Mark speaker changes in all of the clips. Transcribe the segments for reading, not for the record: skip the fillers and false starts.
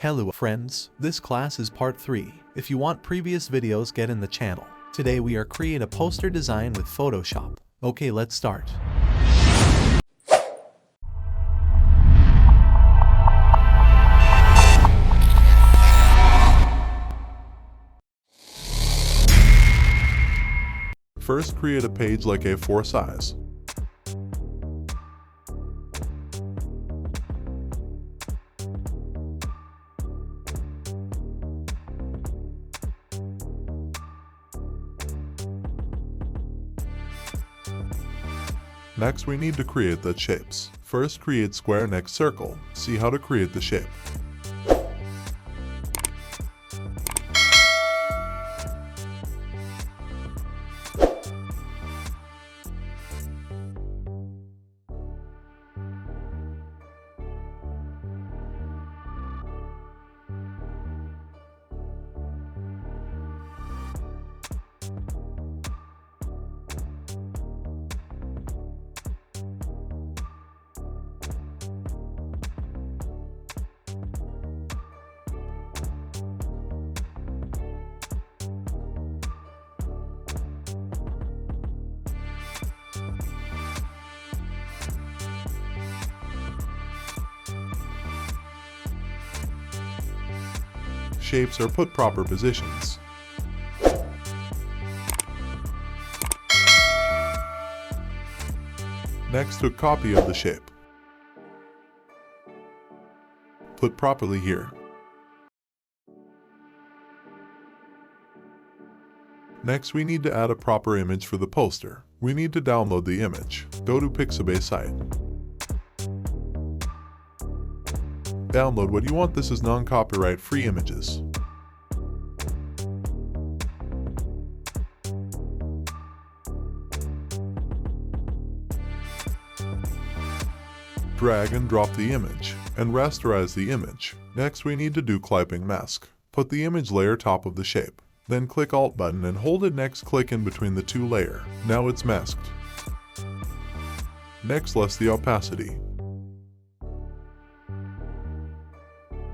Speaker 1: Hello friends, this class is part 3. If you want previous videos, get in the channel. Today we are create a poster design with Photoshop. Okay, let's start.
Speaker 2: First, create a page like A4 size. Next, we need to create the shapes. First, create square, next circle. See how to create the shape. Shapes are put proper positions. Next, took copy of the shape. Put properly here. Next, we need to add a proper image for the poster. We need to download the image. Go to Pixabay site. Download what you want. This is non-copyright free images. Drag and drop the image, and rasterize the image. Next, we need to do clipping mask. Put the image layer top of the shape. Then click Alt button and hold it. Next, click in between the two layers. Now it's masked. Next, less the opacity.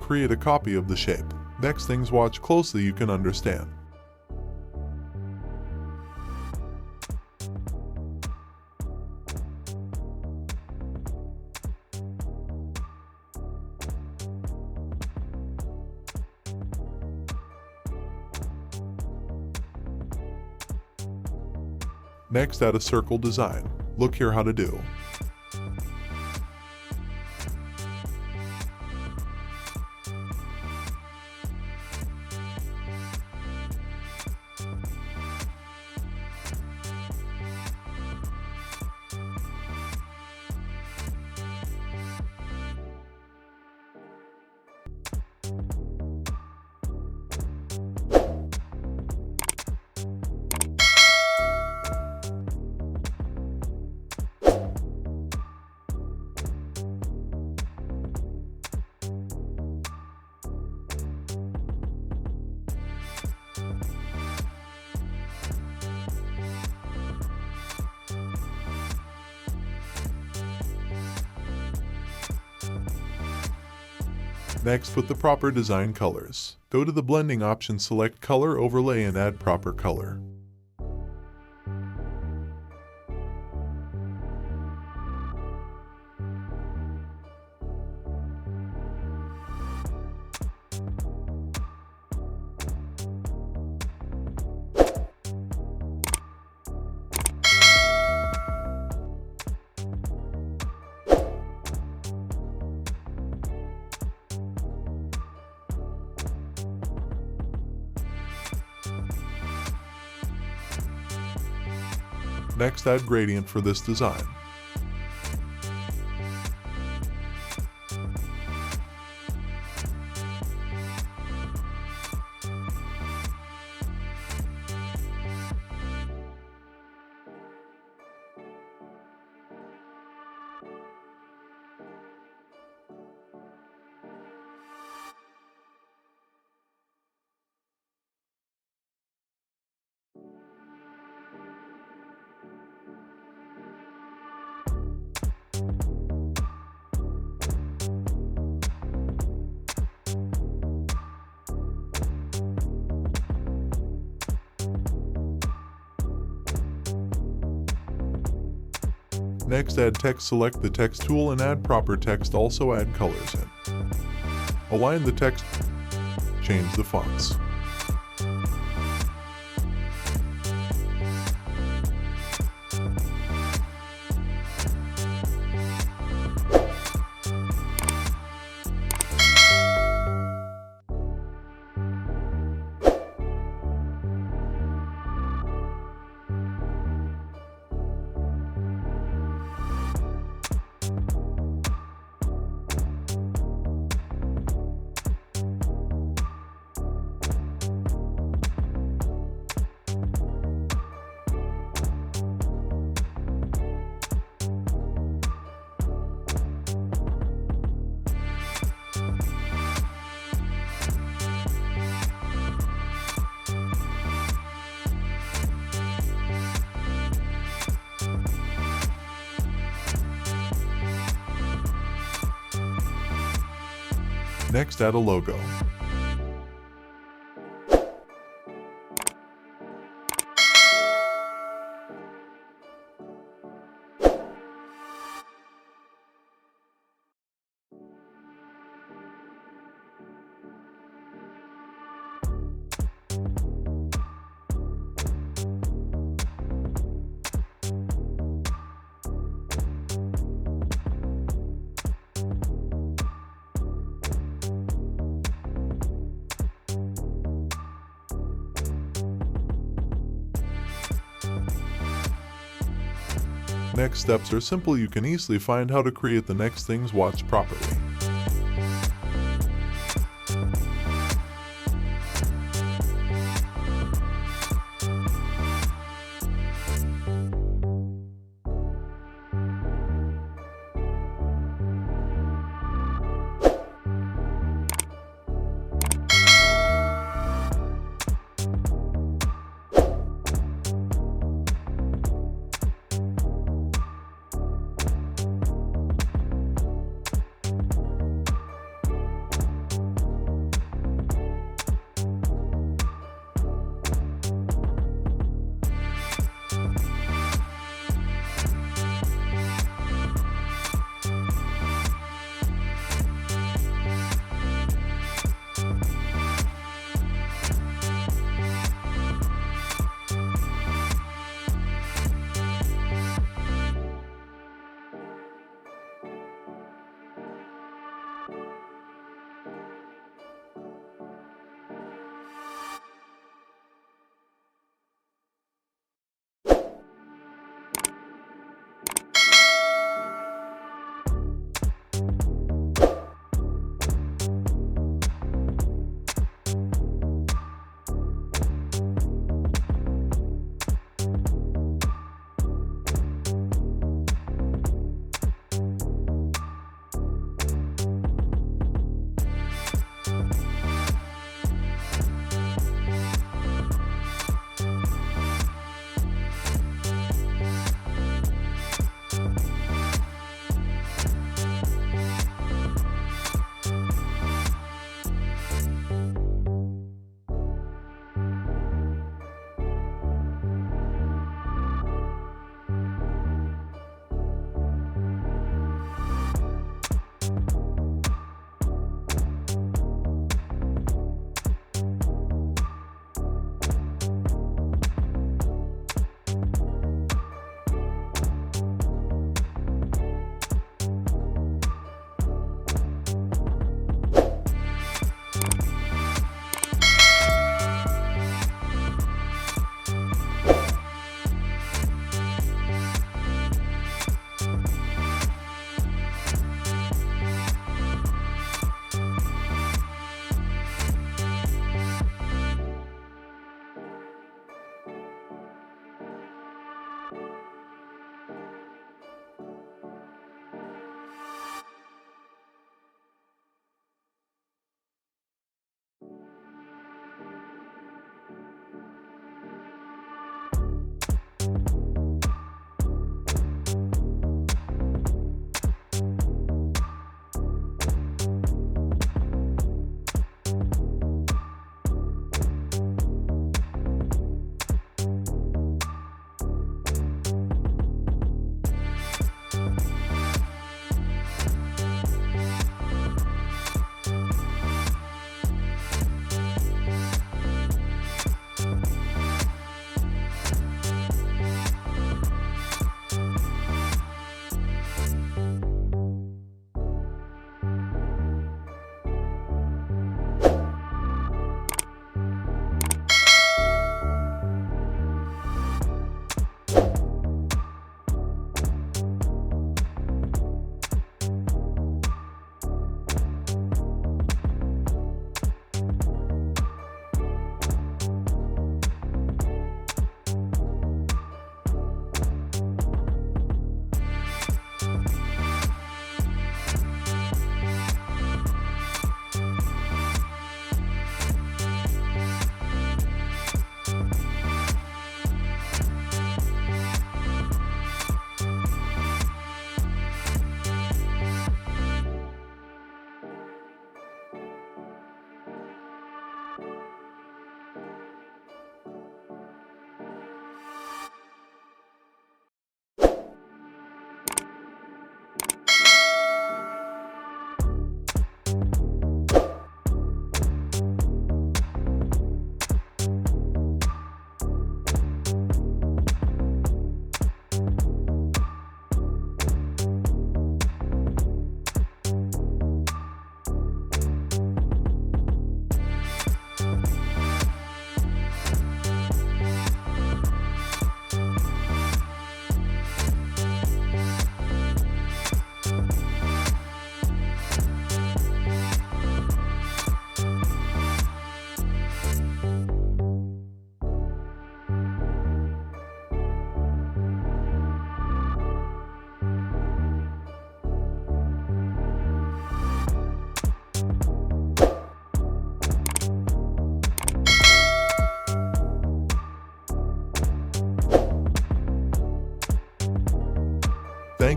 Speaker 2: Create a copy of the shape. Next things, watch closely, you can understand. Next, add a circle design. Look here how to do. Next, put the proper design colors. Go to the blending option, select color overlay and add proper color. Next, add gradient for this design. Next, add text. Select the text tool and add proper text. Also add colors in. Align the text. Change the fonts. Next, add a logo. Next steps are simple. You can easily find how to create the next things. Watch properly.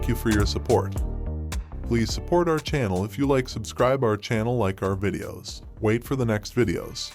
Speaker 2: Thank you for your support. Please support our channel if you like, subscribe our channel, like our videos. Wait for the next videos.